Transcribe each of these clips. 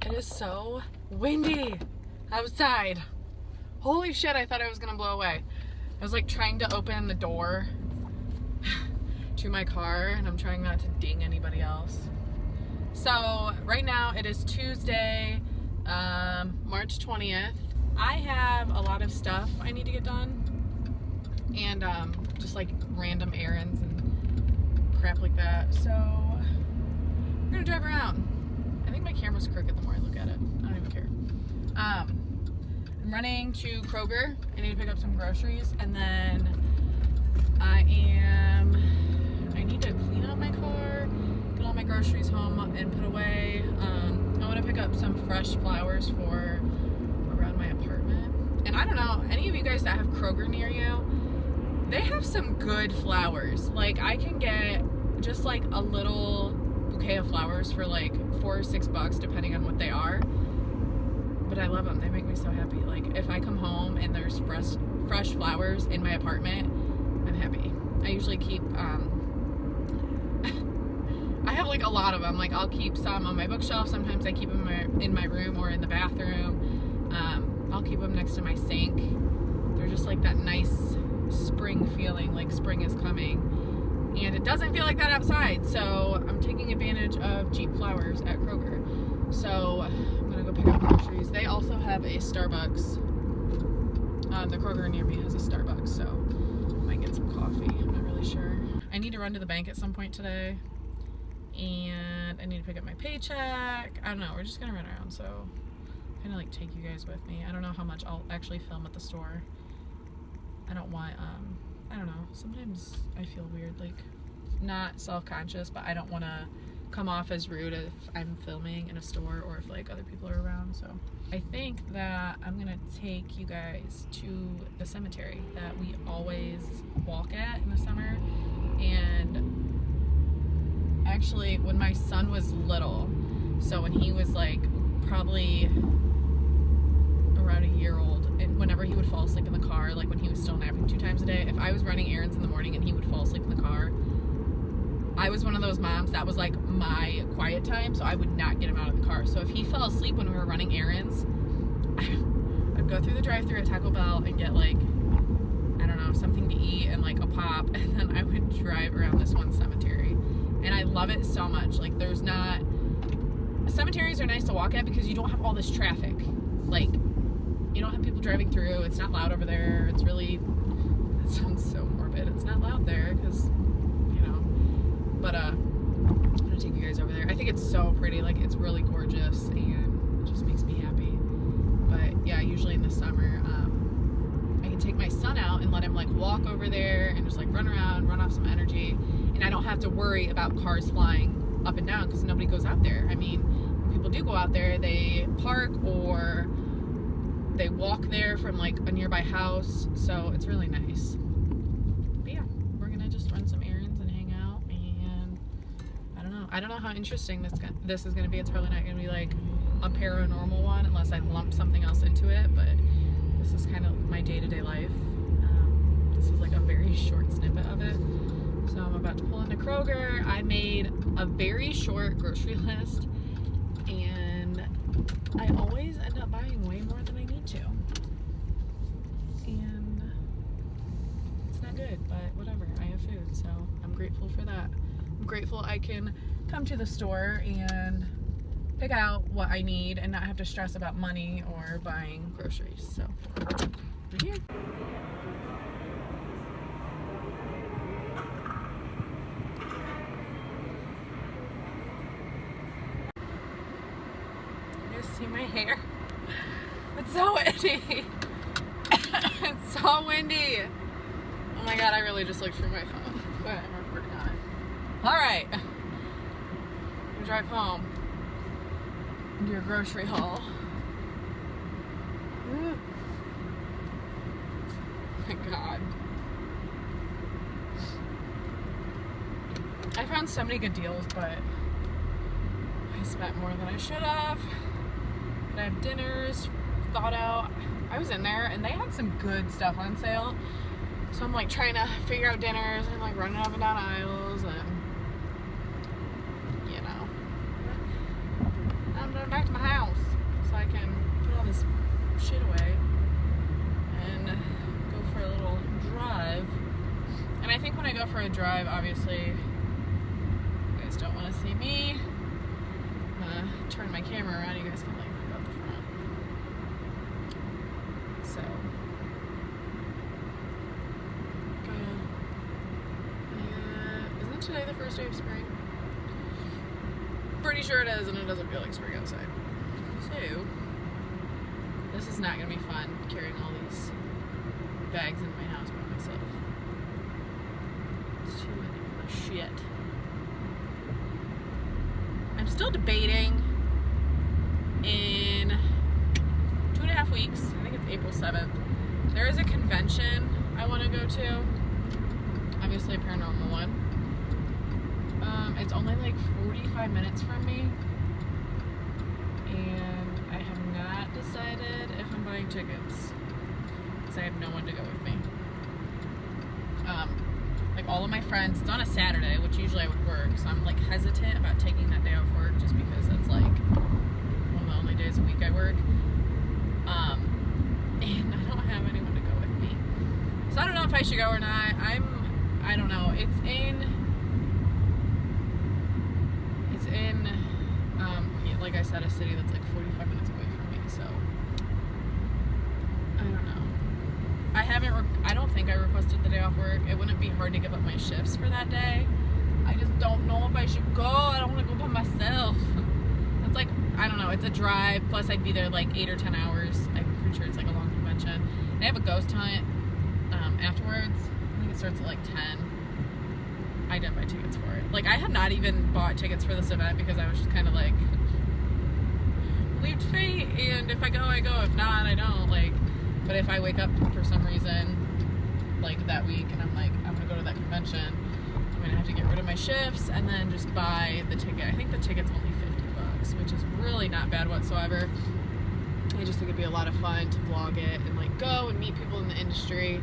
It is so windy outside. Holy shit, I thought I was gonna blow away. I was like trying to open the door to my car and I'm trying not to ding anybody else. So right now it is Tuesday, March 20th. I have a lot of stuff I need to get done and just like random errands and crap like that. So we're gonna drive around. I think my camera's crooked the more I look at it. I don't even care. I'm running to Kroger. I need to pick up some groceries, and then I need to clean out my car, get all my groceries home and put away. I want to pick up some fresh flowers for around my apartment. And I don't know, any of you guys that have Kroger near you, they have some good flowers. Like I can get just like a little bouquet of flowers for like $4 or $6 depending on what they are, but I love them. They make me so happy. Like if I come home and there's fresh flowers in my apartment, I'm happy. I usually keep I have like a lot of them. Like I'll keep some on my bookshelf. Sometimes I keep them in my room or in the bathroom. I'll keep them next to my sink. They're just like that nice spring feeling, like spring is coming. And it doesn't feel like that outside, so I'm taking advantage of cheap flowers at Kroger. So I'm gonna go pick up groceries. They also have a Starbucks. The Kroger near me has a Starbucks, so I might get some coffee. I'm not really sure. I need to run to the bank at some point today, and I need to pick up my paycheck. I don't know. We're just gonna run around, so kind of like take you guys with me. I don't know how much I'll actually film at the store. I don't want I don't know, sometimes I feel weird, like not self-conscious, but I don't want to come off as rude if I'm filming in a store or if like other people are around. So I think that I'm gonna take you guys to the cemetery that we always walk at in the summer. And actually when my son was little, so when he was like probably around a year old, and whenever he would fall asleep in the car, like when he was still napping 2 times a day, if I was running errands in the morning and he would fall asleep in the car, I was one of those moms that was like my quiet time, so I would not get him out of the car. So if he fell asleep when we were running errands, I'd go through the drive-thru at Taco Bell and get like, I don't know, something to eat and like a pop, and then I would drive around this one cemetery. And I love it so much. Like there's not, cemeteries are nice to walk at because you don't have all this traffic. Like you don't have people driving through. It's not loud over there. It's really, it sounds so morbid. It's not loud there because, you know, but I'm gonna take you guys over there. I think it's so pretty. Like it's really gorgeous and it just makes me happy. But yeah, usually in the summer, I can take my son out and let him like walk over there and just like run around, run off some energy. And I don't have to worry about cars flying up and down because nobody goes out there. I mean, when people do go out there, they park or they walk there from like a nearby house, so it's really nice. But yeah, we're gonna just run some errands and hang out, and I don't know how interesting this is gonna be. It's probably not gonna be like a paranormal one unless I lump something else into it, but this is kind of my day-to-day life. This is like a very short snippet of it. So I'm about to pull into Kroger. I made a very short grocery list, and I always end up buying way more than I need to. And it's not good, but whatever. I have food, so I'm grateful for that. I'm grateful I can come to the store and pick out what I need and not have to stress about money or buying groceries. So, we're here. See my hair? It's so windy. It's so windy. Oh my god, I really just looked through my phone, but I'm recording on it. Alright. I'm gonna drive home and do a grocery haul. Oh my god. I found so many good deals, but I spent more than I should have. I have dinners thought out. I was in there and they had some good stuff on sale. So I'm like trying to figure out dinners and like running up and down aisles and, you know, I'm going back to my house. out for a drive, obviously. You guys don't want to see me. I'm gonna turn my camera around. You guys can like look out the front. So, isn't today the first day of spring? Pretty sure it is, and it doesn't feel like spring outside. So, this is not gonna be fun carrying all these bags in my house by myself. It's too much shit. I'm still debating in 2.5 weeks. I think it's April 7th. There is a convention I want to go to. Obviously a paranormal one. It's only like 45 minutes from me. And I have not decided if I'm buying tickets. Because I have no one to go with me. Like all of my friends, it's on a Saturday, which usually I would work, so I'm like hesitant about taking that day off work just because that's like one of the only days a week I work. And I don't have anyone to go with me. So I don't know if I should go or not. I don't know. It's in like I said, a city that's like 45 minutes away from me, so I don't know. I don't think I requested the day off work. It wouldn't be hard to give up my shifts for that day. I just don't know if I should go. I don't want to go by myself. It's like, I don't know, it's a drive, plus I'd be there like 8 or 10 hours. I'm pretty sure it's like a long convention. They have a ghost hunt afterwards. I think it starts at like 10. I didn't buy tickets for it. Like, I had not even bought tickets for this event because I was just kind of like, believed fate, and if I go, I go. If not, I don't. Like, but if I wake up for some reason, like that week, and I'm like, I'm gonna go to that convention, I'm gonna have to get rid of my shifts and then just buy the ticket. I think the ticket's only $50, which is really not bad whatsoever. I just think it'd be a lot of fun to vlog it and like go and meet people in the industry.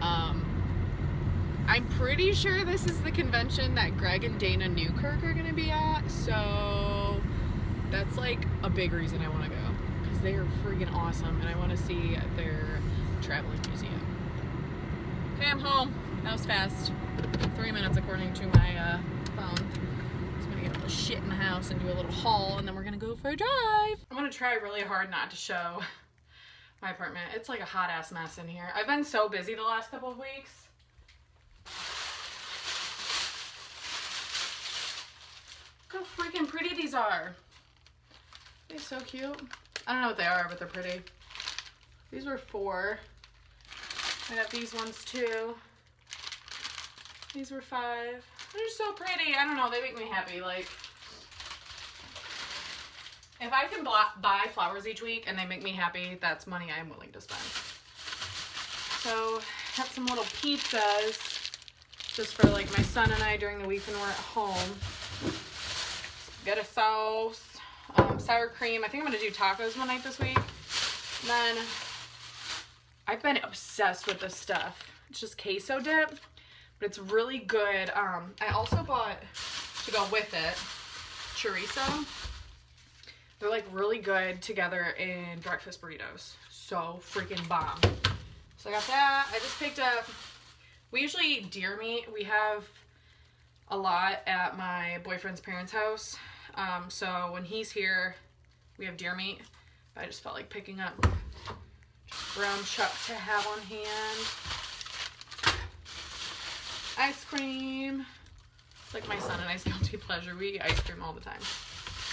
I'm pretty sure this is the convention that Greg and Dana Newkirk are gonna be at, so that's like a big reason I want to go, because they are freaking awesome and I want to see their traveling museum. Okay, I'm home. That was fast. 3 minutes according to my phone. Just gonna get all the shit in the house and do a little haul, and then we're gonna go for a drive. I'm gonna try really hard not to show my apartment. It's like a hot ass mess in here. I've been so busy the last couple of weeks. Look how freaking pretty these are. They're so cute. I don't know what they are, but they're pretty. These were 4. I got these ones too. These were 5. They're so pretty. I don't know. They make me happy. Like, if I can buy flowers each week and they make me happy, that's money I'm willing to spend. So, got some little pizzas just for like my son and I during the week when we're at home. Spaghetti sauce. Sour cream. I think I'm going to do tacos one night this week. And then I've been obsessed with this stuff. It's just queso dip, but it's really good. I also bought, to go with it, chorizo. They're like really good together in breakfast burritos. So freaking bomb. So I got that. I just picked up, we usually eat deer meat. We have a lot at my boyfriend's parents' house. So when he's here, we have deer meat. But I just felt like picking up ground chuck to have on hand. Ice cream. It's like my son and I's guilty pleasure. We eat ice cream all the time.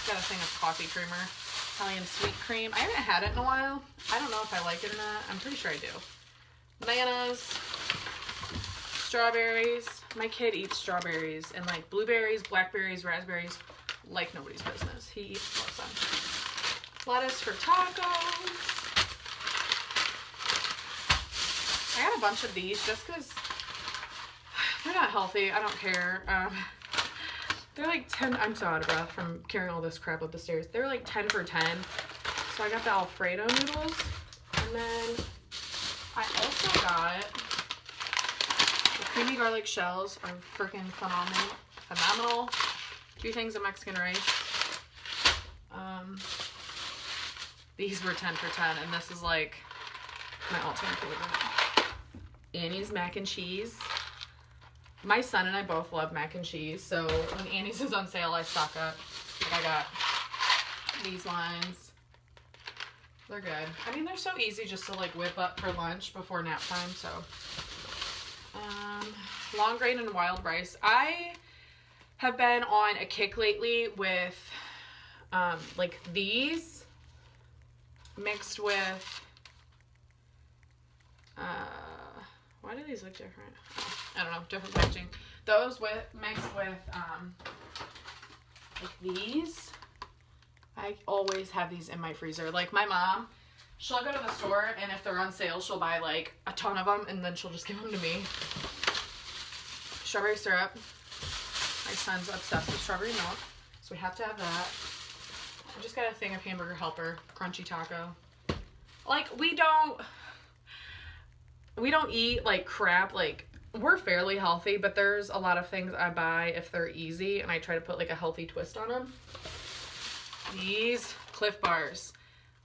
Got a thing of coffee creamer. Italian sweet cream. I haven't had it in a while. I don't know if I like it or not. I'm pretty sure I do. Bananas. Strawberries. My kid eats strawberries and like blueberries, blackberries, raspberries like nobody's business. He loves them. Lettuce for tacos. I got a bunch of these just because they're not healthy. I don't care. They're like 10. I'm so out of breath from carrying all this crap up the stairs. They're like 10 for 10. So I got the Alfredo noodles. And then I also got the creamy garlic shells. Are freaking phenomenal. 2 things of Mexican rice. These were 10 for 10, and this is like my all-time favorite. Annie's mac and cheese. My son and I both love mac and cheese, so when Annie's is on sale, I stock up. I got these ones. They're good. I mean, they're so easy just to like whip up for lunch before nap time, so. Long grain and wild rice. I have been on a kick lately with like these mixed with why do these look different? I don't know, different packaging. Those mixed with like these. I always have these in my freezer. Like my mom, she'll go to the store and if they're on sale, she'll buy like a ton of them and then she'll just give them to me. Strawberry syrup. My son's obsessed with strawberry milk, so we have to have that. I just got a thing of Hamburger Helper, crunchy taco. Like we don't eat like crap. Like we're fairly healthy, but there's a lot of things I buy if they're easy and I try to put like a healthy twist on them. These Cliff Bars.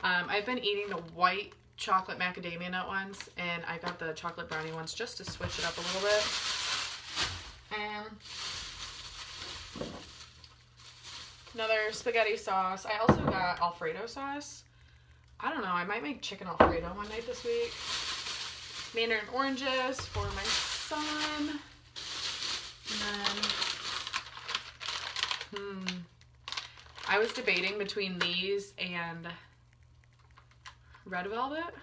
I've been eating the white chocolate macadamia nut ones and I got the chocolate brownie ones just to switch it up a little bit. And another spaghetti sauce. I also got Alfredo sauce. I don't know, I might make chicken Alfredo one night this week. Mandarin oranges for my son. And then, I was debating between these and red velvet.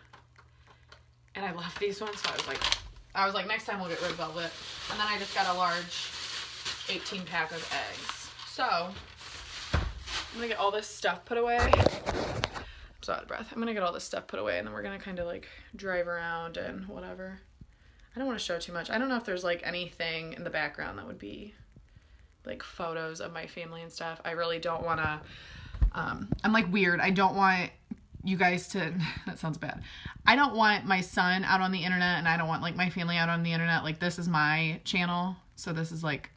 And I love these ones, so I was like, next time we'll get red velvet. And then I just got a large 18 pack of eggs. So, I'm gonna get all this stuff put away. I'm so out of breath. I'm gonna get all this stuff put away and then we're gonna kind of like drive around and whatever. I don't want to show too much. I don't know if there's like anything in the background that would be like photos of my family and stuff. I really don't want to, I'm like weird. I don't want you guys to, that sounds bad. I don't want my son out on the internet and I don't want like my family out on the internet. Like this is my channel. So this is like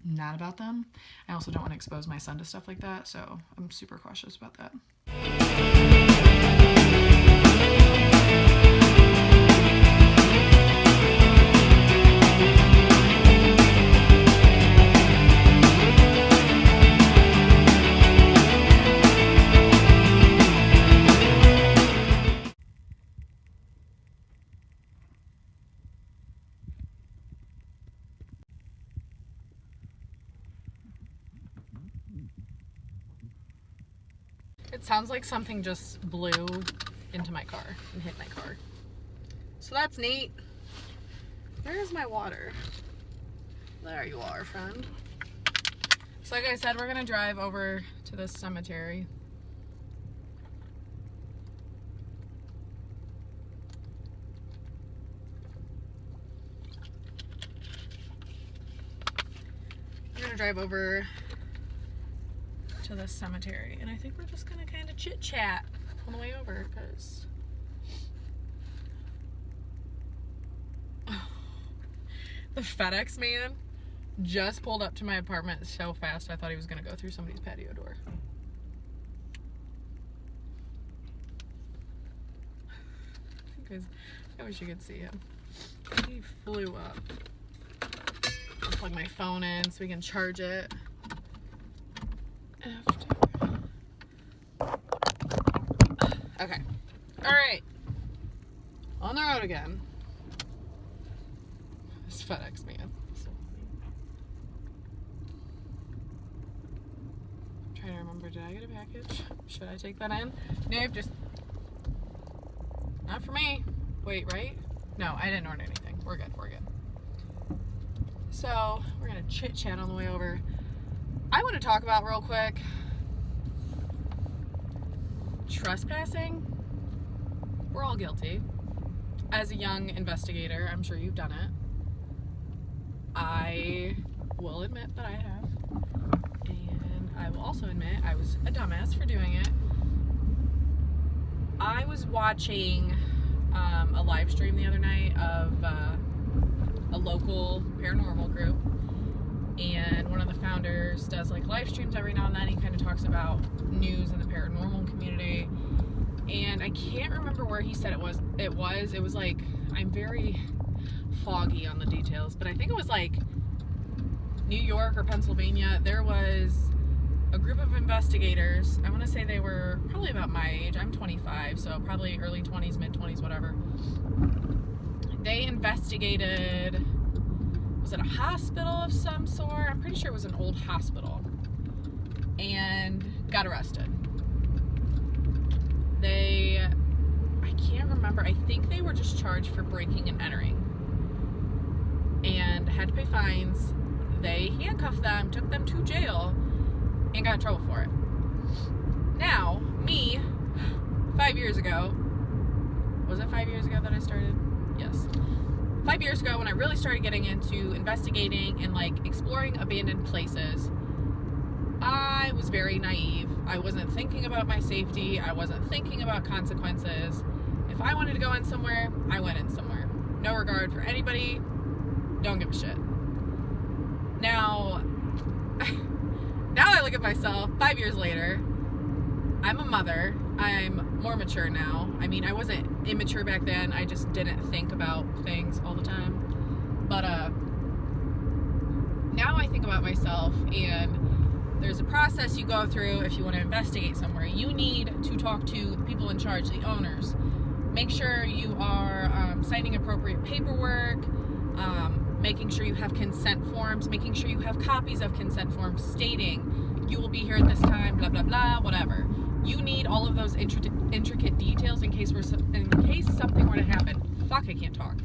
not about them. I also don't want to expose my son to stuff like that. So I'm super cautious about that. It sounds like something just blew into my car and hit my car. So that's neat. Where's my water? There you are, friend. So like I said, we're gonna drive over to this cemetery. We're gonna drive over to this cemetery and I think we're just gonna kind of chit chat on the way over because the FedEx man just pulled up to my apartment so fast I thought he was gonna go through somebody's patio door. I wish you could see him. He flew up. I'll plug my phone in so we can charge it. Okay. Alright. On the road again. This FedEx man. So I'm trying to remember, did I get a package? Should I take that in? Nope, just not for me. Wait, right? No, I didn't order anything. We're good, we're good. So, we're gonna chit chat on the way over. I want to talk about real quick trespassing. We're all guilty. As a young investigator, I'm sure you've done it. I will admit that I have. And I will also admit I was a dumbass for doing it. I was watching a live stream the other night of a local paranormal group. And one of the founders does like live streams every now and then. He kind of talks about news in the paranormal community. And I can't remember where he said it was. It was like, I'm very foggy on the details, but I think it was like New York or Pennsylvania, there was a group of investigators. I want to say they were probably about my age. I'm 25, so probably early 20s, mid 20s, whatever. They investigated, was it a hospital of some sort? I'm pretty sure it was an old hospital, and got arrested. I can't remember, I think they were just charged for breaking and entering and had to pay fines. They handcuffed them, took them to jail, and got in trouble for it. Now, me, 5 years ago, was it 5 years ago that I started? Yes. 5 years ago, when I really started getting into investigating and like exploring abandoned places, I was very naive. I wasn't thinking about my safety. I wasn't thinking about consequences. If I wanted to go in somewhere, I went in somewhere. No regard for anybody. Don't give a shit. Now I look at myself 5 years later. I'm a mother. I'm more mature now. I mean, I wasn't immature back then. I just didn't think about things all the time. But now I think about myself, and there's a process you go through if you want to investigate somewhere. You need to talk to the people in charge, the owners. Make sure you are signing appropriate paperwork, making sure you have consent forms, making sure you have copies of consent forms stating you will be here at this time, blah, blah, blah, whatever. You need all of those intricate details in case something were to happen. Fuck, I can't talk.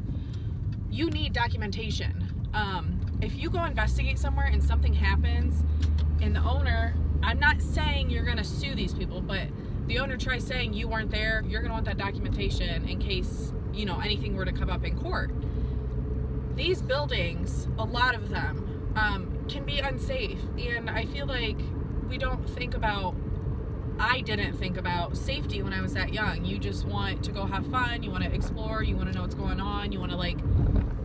You need documentation. If you go investigate somewhere and something happens, and the owner, I'm not saying you're going to sue these people, but the owner tries saying you weren't there, you're going to want that documentation in case, you know, anything were to come up in court. These buildings, a lot of them, can be unsafe, and I feel like I didn't think about safety when I was that young. You just want to go have fun, you want to explore, you want to know what's going on, you want to like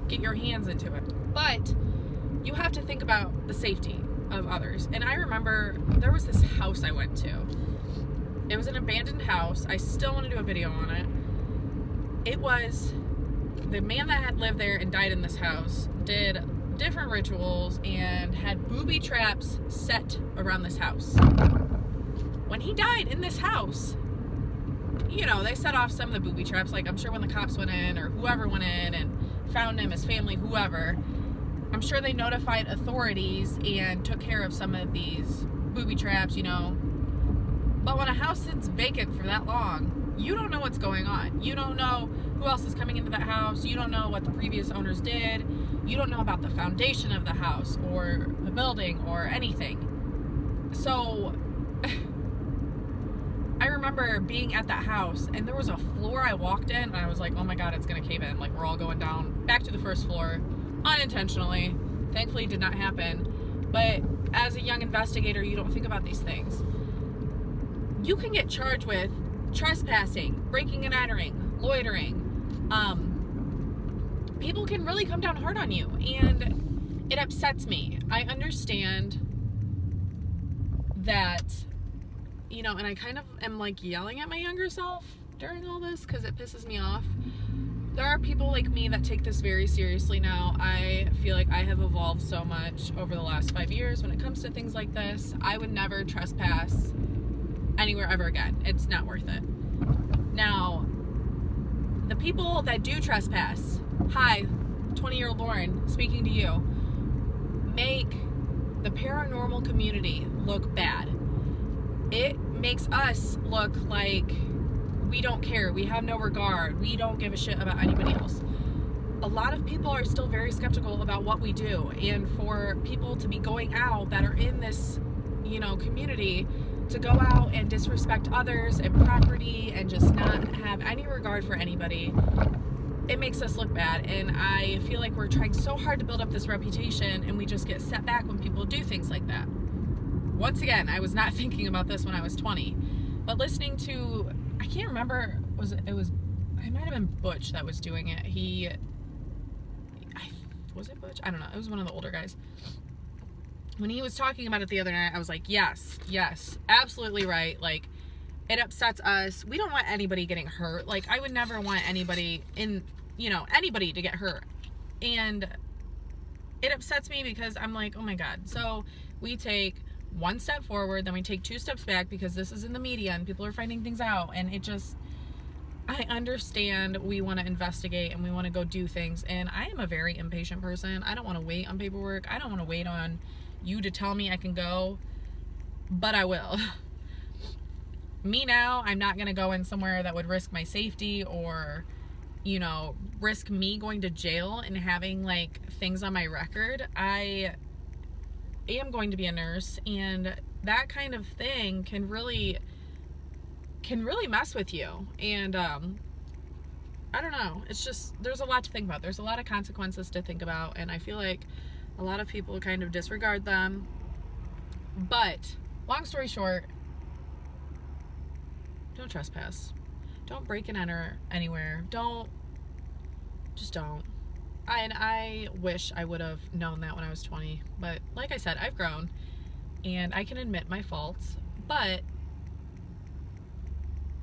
get your hands into it. But you have to think about the safety of others. And I remember there was this house I went to. It was an abandoned house. I still want to do a video on it. It was the man that had lived there and died in this house did different rituals and had booby traps set around this house. When he died in this house, you know, they set off some of the booby traps. Like, I'm sure when the cops went in, or whoever went in and found him, his family, whoever, I'm sure they notified authorities and took care of some of these booby traps, you know. But when a house sits vacant for that long, you don't know what's going on. You don't know who else is coming into that house. You don't know what the previous owners did. You don't know about the foundation of the house or the building or anything. So I remember being at that house, and there was a floor I walked in, and I was like, oh my God, it's gonna cave in. Like, we're all going down back to the first floor unintentionally. Thankfully, it did not happen. But as a young investigator, you don't think about these things. You can get charged with trespassing, breaking and entering, loitering. People can really come down hard on you, and it upsets me. I understand that, you know, and I kind of am like yelling at my younger self during all this because it pisses me off. There are people like me that take this very seriously now. I feel like I have evolved so much over the last 5 years when it comes to things like this. I would never trespass anywhere ever again. It's not worth it. Now, the people that do trespass, hi, 20-year-old Lauren, speaking to you, make the paranormal community look bad. It makes us look like we don't care, we have no regard, we don't give a shit about anybody else. A lot of people are still very skeptical about what we do, and for people to be going out that are in this, you know, community, to go out and disrespect others and property and just not have any regard for anybody, it makes us look bad. And I feel like we're trying so hard to build up this reputation, and we just get set back when people do things like that. Once again, I was not thinking about this when I was 20, but listening to, I can't remember, it might have been Butch that was doing it. Was it Butch? I don't know. It was one of the older guys. When he was talking about it the other night, I was like, yes, absolutely right. Like, it upsets us. We don't want anybody getting hurt. Like, I would never want anybody to get hurt. And it upsets me because I'm like, oh my God. So we take one step forward, then we take 2 steps back because this is in the media and people are finding things out. And it just, I understand we want to investigate and we want to go do things. And I am a very impatient person. I don't want to wait on paperwork. I don't want to wait on you to tell me I can go, but I will. Me now, I'm not going to go in somewhere that would risk my safety or, you know, risk me going to jail and having like things on my record. I am going to be a nurse, and that kind of thing can really mess with you. And I don't know, it's just, there's a lot to think about. There's a lot of consequences to think about, and I feel like a lot of people kind of disregard them. But long story short, don't trespass. Don't break and enter anywhere. Just don't. And I wish I would have known that when I was 20. But like I said, I've grown and I can admit my faults. But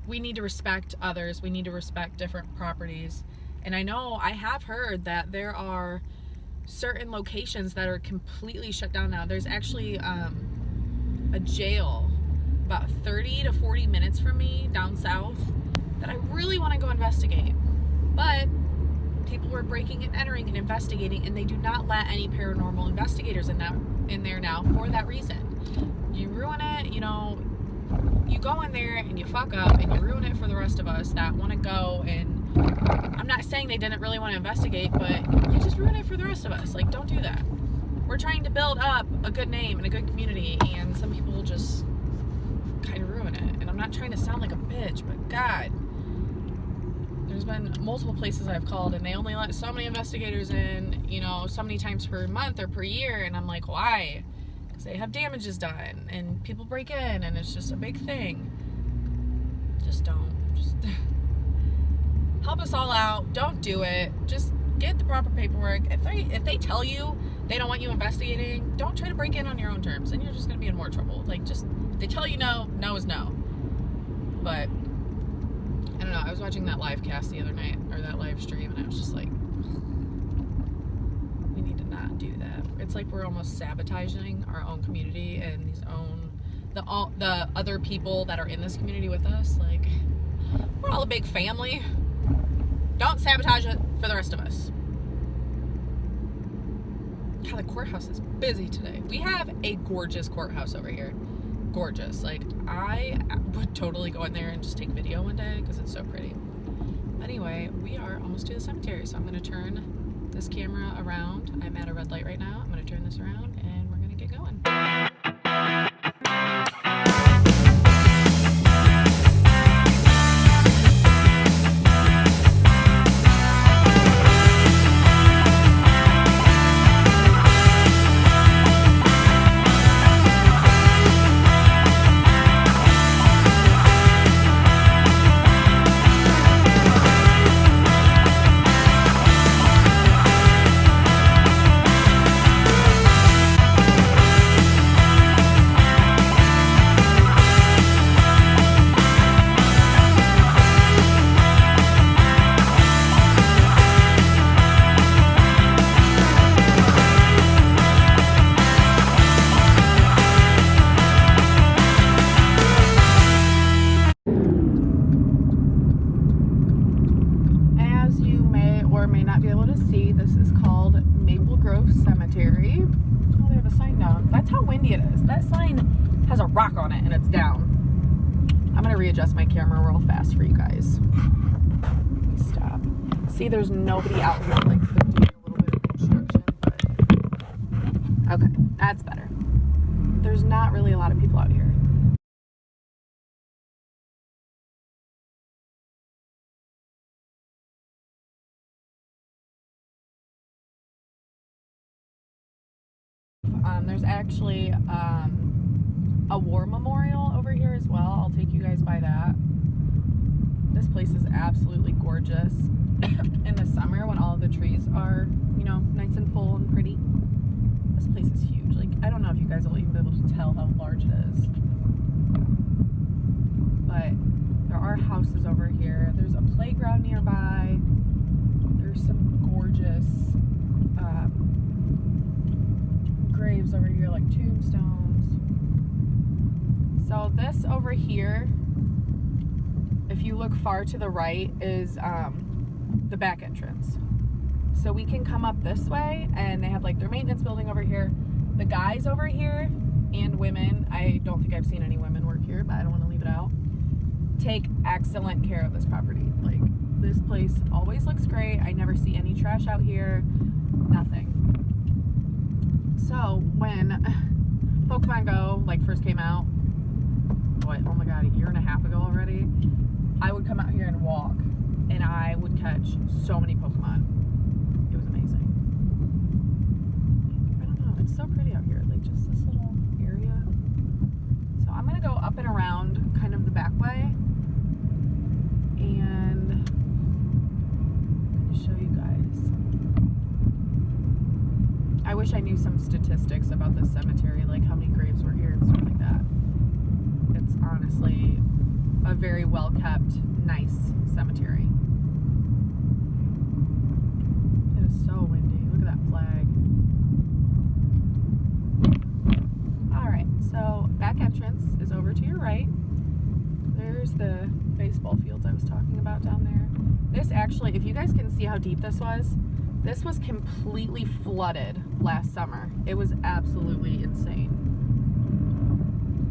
we need to respect others. We need to respect different properties. And I know I have heard that there are certain locations that are completely shut down now. There's actually a jail about 30 to 40 minutes from me down south that I really want to go investigate. But people were breaking and entering and investigating, and they do not let any paranormal investigators in there now for that reason. You ruin it, you know, you go in there and you fuck up and you ruin it for the rest of us that want to go. And I'm not saying they didn't really want to investigate, but you just ruin it for the rest of us. Like, don't do that. We're trying to build up a good name and a good community, and some people just kind of ruin it. And I'm not trying to sound like a bitch, but God, there's been multiple places I've called and they only let so many investigators in, you know, so many times per month or per year. And I'm like, why? Because they have damages done and people break in and it's just a big thing. Just don't. Just help us all out. Don't do it. Just get the proper paperwork. If they tell you they don't want you investigating, don't try to break in on your own terms, and you're just going to be in more trouble. Like, just, if they tell you no, no is no. But I don't know, I was watching that live cast the other night, or that live stream, and I was just like, we need to not do that. It's like we're almost sabotaging our own community and the other people that are in this community with us. Like, we're all a big family. Don't sabotage it for the rest of us. God, the courthouse is busy today. We have a gorgeous courthouse over here. Gorgeous. Like, I would totally go in there and just take video one day because it's so pretty. Anyway, we are almost to the cemetery, so I'm going to turn this camera around. I'm at a red light right now. I'm going to turn this around and we're going to get going. Rock on it and it's down. I'm gonna readjust my camera real fast for you guys. Let me stop. See, there's nobody out here, like doing a little bit of construction, but okay, that's better. There's not really a lot of people out here. There's actually a war memorial over here as well. I'll take you guys by that. This place is absolutely gorgeous in the summer when all of the trees are, you know, nice and full and pretty. This place is huge. Like, I don't know if you guys will even be able to tell how large it is. But there are houses over here. There's a playground nearby. There's some gorgeous graves over here, like tombstones. So this over here, if you look far to the right, is the back entrance. So we can come up this way, and they have like their maintenance building over here. The guys over here, and women, I don't think I've seen any women work here, but I don't want to leave it out, take excellent care of this property. Like, this place always looks great. I never see any trash out here, nothing. So when Pokemon Go like first came out, what, oh my god, a year and a half ago already, I would come out here and walk, and I would catch so many Pokemon. It was amazing. I don't know, it's so pretty out here, like just this little area. So I'm gonna go up and around kind of the back way, and I'm gonna show you guys. I wish I knew some statistics about this cemetery, like how many graves were here and stuff like that. It's honestly a very well kept, nice cemetery. It is so windy. Look at that flag. Alright, so back entrance is over to your right. There's the baseball fields I was talking about down there. This actually, if you guys can see how deep this was completely flooded last summer. It was absolutely insane.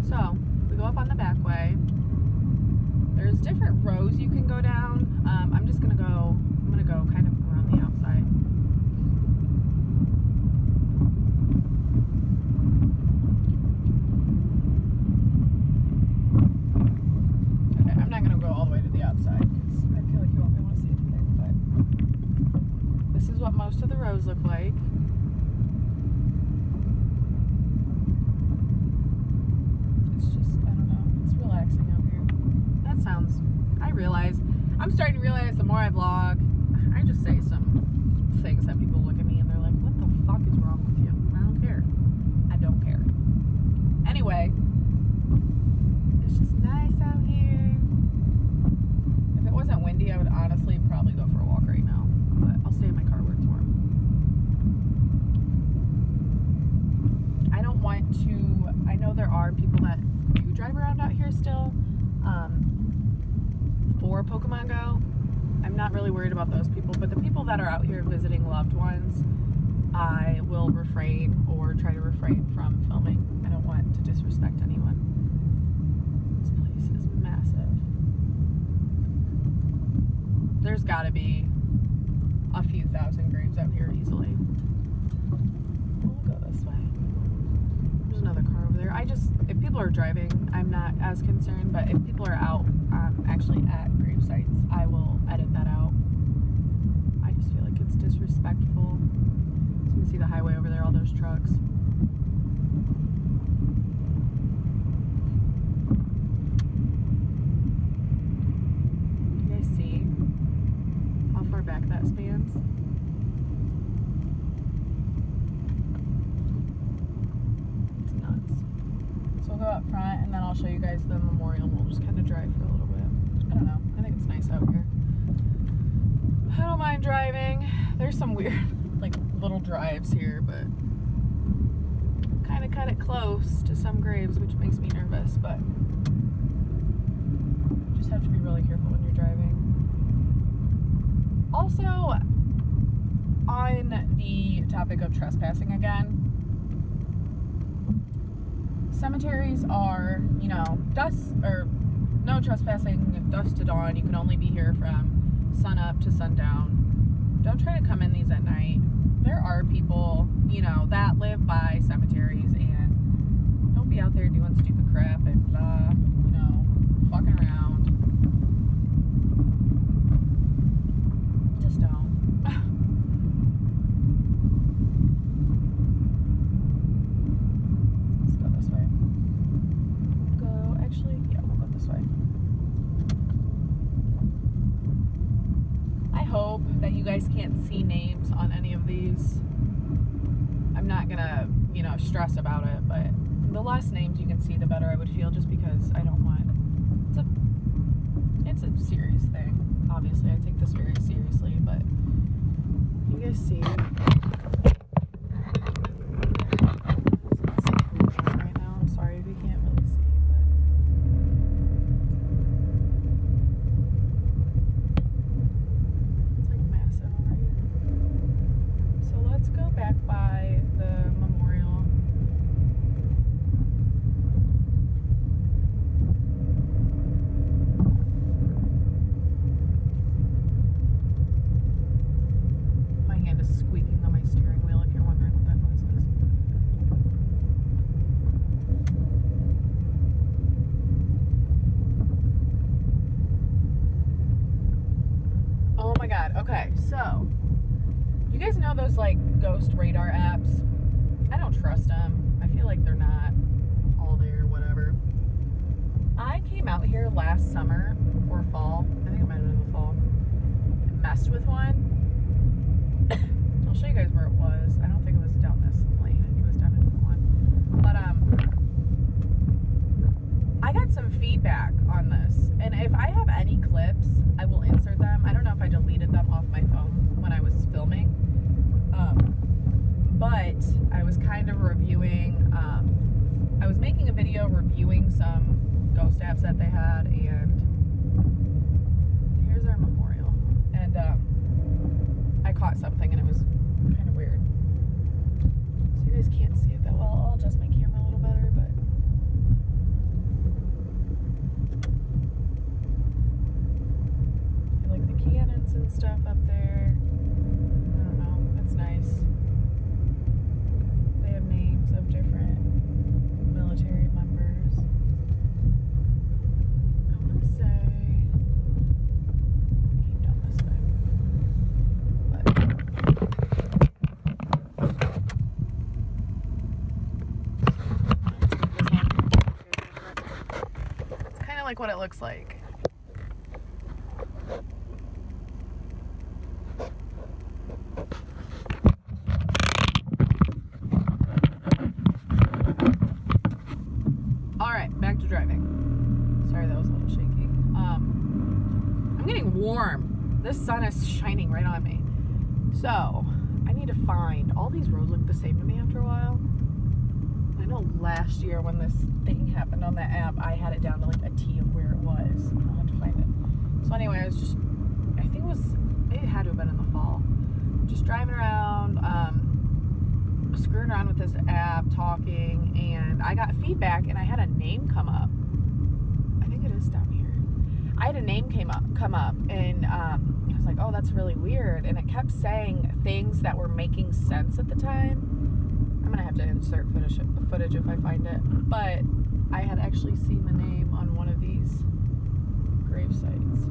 So, we go up on the back way. There's different rows you can go down. I'm gonna go kind of around the outside. Okay, I'm not gonna go all the way to the outside because I feel like you won't want to see anything, but this is what most of the rows look like. It's just, I don't know, it's relaxing out here. I'm starting to realize the more I vlog, I just say some things that people look at me and they're like, what the fuck is wrong with you? I don't care. I don't care. Anyway, it's just nice out here. If it wasn't windy, I would honestly probably go for a walk right now, but I'll stay in my car where it's warm. I don't want to, I know there are people that do drive around out here still, for Pokemon Go. I'm not really worried about those people, but the people that are out here visiting loved ones, I will refrain or try to refrain from filming. I don't want to disrespect anyone. This place is massive. There's gotta be a few thousand graves out here easily. We'll go this way. There's another car over there. If people are driving, I'm not as concerned, but if people are out actually at grave sites, I will edit that out. I just feel like it's disrespectful. So you can see the highway over there, all those trucks. Do you guys see how far back that spans? It's nuts. So we'll go up front and then I'll show you guys the memorial and we'll just kind of drive for a little bit. I don't know. I think it's nice out here. I don't mind driving. There's some weird, like, little drives here, but kind of cut it close to some graves, which makes me nervous, but you just have to be really careful when you're driving. Also, on the topic of trespassing again, cemeteries are, you know, no trespassing, dusk to dawn. You can only be here from sun up to sundown. Don't try to come in these at night. There are people, you know, that live by cemeteries, and don't be out there doing stupid crap and blah, you know, fucking around. Just don't. Let's go this way. We'll go this way. I hope that you guys can't see names on any of these. I'm not gonna, you know, stress about it, but the less names you can see, the better I would feel, just because I don't want, it's a serious thing. Obviously, I take this very seriously, but you guys see. God. Okay, so you guys know those like ghost radar apps? I don't trust them. I feel like they're not all there, whatever. I came out here last summer or fall. I think it might have been the fall. And messed with one. I'll show you guys where it was. I don't think it was down this lane. I think it was down a different one. But I got some feedback on this. And if I have any clips, I will insert them. I don't know if I deleted them off my phone when I was filming. But I was kind of reviewing, I was making a video reviewing some ghost apps that they had, and here's our memorial. And I caught something and it was kind of weird. So you guys can't see it that well. I'll adjust my camera a little better, but I like the cannons and stuff up there. I don't know. It's nice. They have names of different military members. I want to say I came down this way, but it's kind of like what it looks like. Back to driving. Sorry, that was a little shaky. I'm getting warm. This sun is shining right on me. So, I need to find, all these roads look the same to me after a while. I know last year when this thing happened on that app, I had it down to like a T of where it was. I'll have to find it. So anyway, I was just, I think it had to have been in the fall. Just driving around, screwing around with this app, talking, and I got feedback and I had a name come up. I think it is down here. I had a name come up and I was like, oh, that's really weird. And it kept saying things that were making sense at the time. I'm gonna have to insert footage if I find it. But I had actually seen the name on one of these grave sites.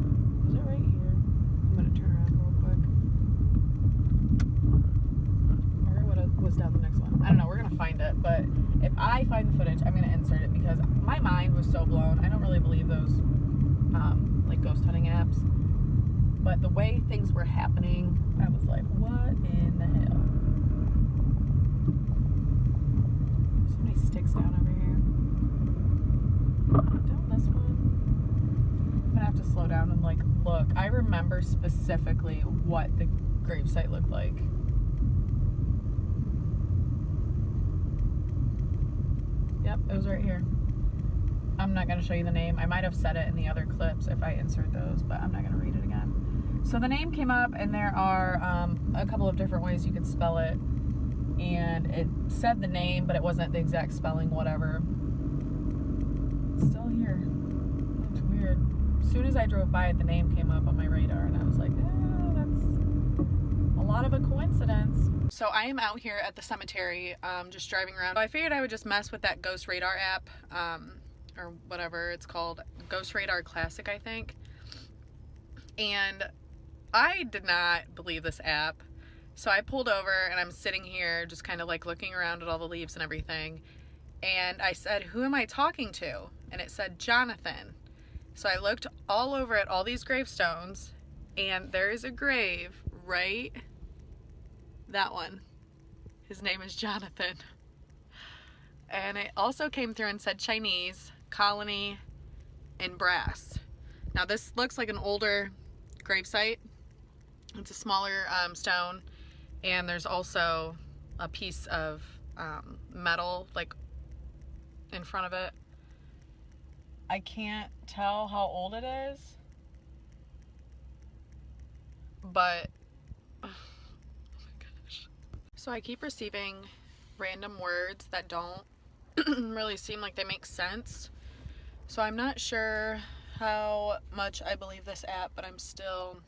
Is it right here? I'm gonna turn around real quick. Or what was down the next one? I don't know, we're gonna find it, but if I find the footage, I'm gonna insert it because my mind was so blown. I don't really believe those like ghost hunting apps, but the way things were happening, I was like, what in the hell? So many sticks down over here. Down this one. I'm gonna have to slow down and like look. I remember specifically what the gravesite looked like. Yep, it was right here. I'm not going to show you the name. I might have said it in the other clips if I insert those, but I'm not going to read it again. So the name came up, and there are a couple of different ways you could spell it. And it said the name, but it wasn't the exact spelling, whatever. It's still here. It's weird. As soon as I drove by it, the name came up on my radar, and I was like, that's a lot of a coincidence. So I am out here at the cemetery, just driving around. I figured I would just mess with that Ghost Radar app, or whatever it's called, Ghost Radar Classic, I think. And I did not believe this app. So I pulled over and I'm sitting here just kind of like looking around at all the leaves and everything. And I said, who am I talking to? And it said Jonathan. So I looked all over at all these gravestones, and there is a grave right, that one. His name is Jonathan. And it also came through and said Chinese, Colony, and Brass. Now this looks like an older gravesite. It's a smaller stone, and there's also a piece of metal like in front of it. I can't tell how old it is, but oh my gosh. So I keep receiving random words that don't really seem like they make sense. So I'm not sure how much I believe this app, but I'm still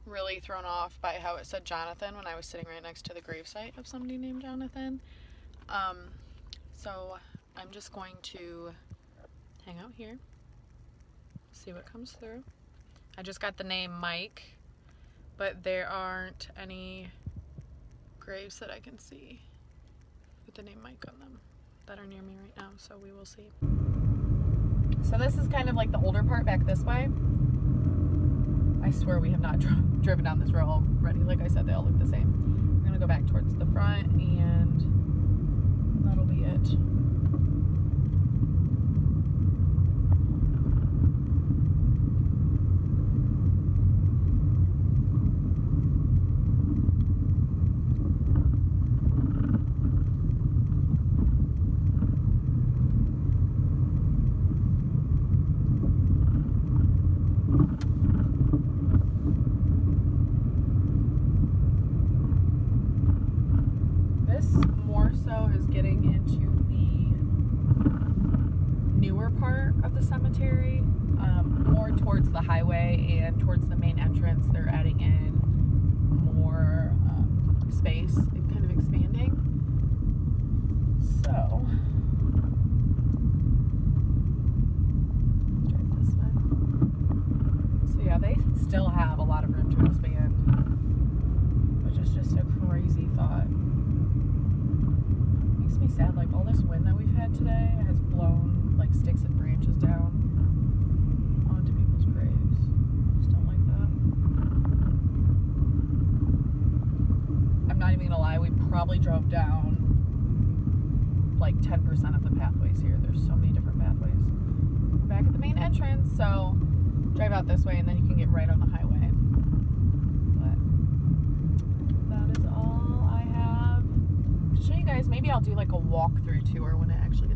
really thrown off by how it said Jonathan when I was sitting right next to the gravesite of somebody named Jonathan. So I'm just going to hang out here, see what comes through. I just got the name Mike, but there aren't any graves that I can see with the name Mike on them that are near me right now, so we will see. So this is kind of like the older part back this way. I swear we have not driven down this road already. Like I said, they all look the same. We're gonna go back towards the front and that'll be it. Cemetery, more towards the highway and towards the main entrance. They're adding in more space and kind of expanding. So, drive this way. So yeah, they still have a lot of room to expand, which is just a crazy thought. Makes me sad, like all this wind that we've had today has blown like sticks and branches down onto people's graves. Just don't like that. I'm not even gonna lie, we probably drove down like 10% of the pathways here. There's so many different pathways. We're back at the main entrance, so drive out this way and then you can get right on the highway. But that is all I have to show you guys. Maybe I'll do like a walkthrough tour when it actually gets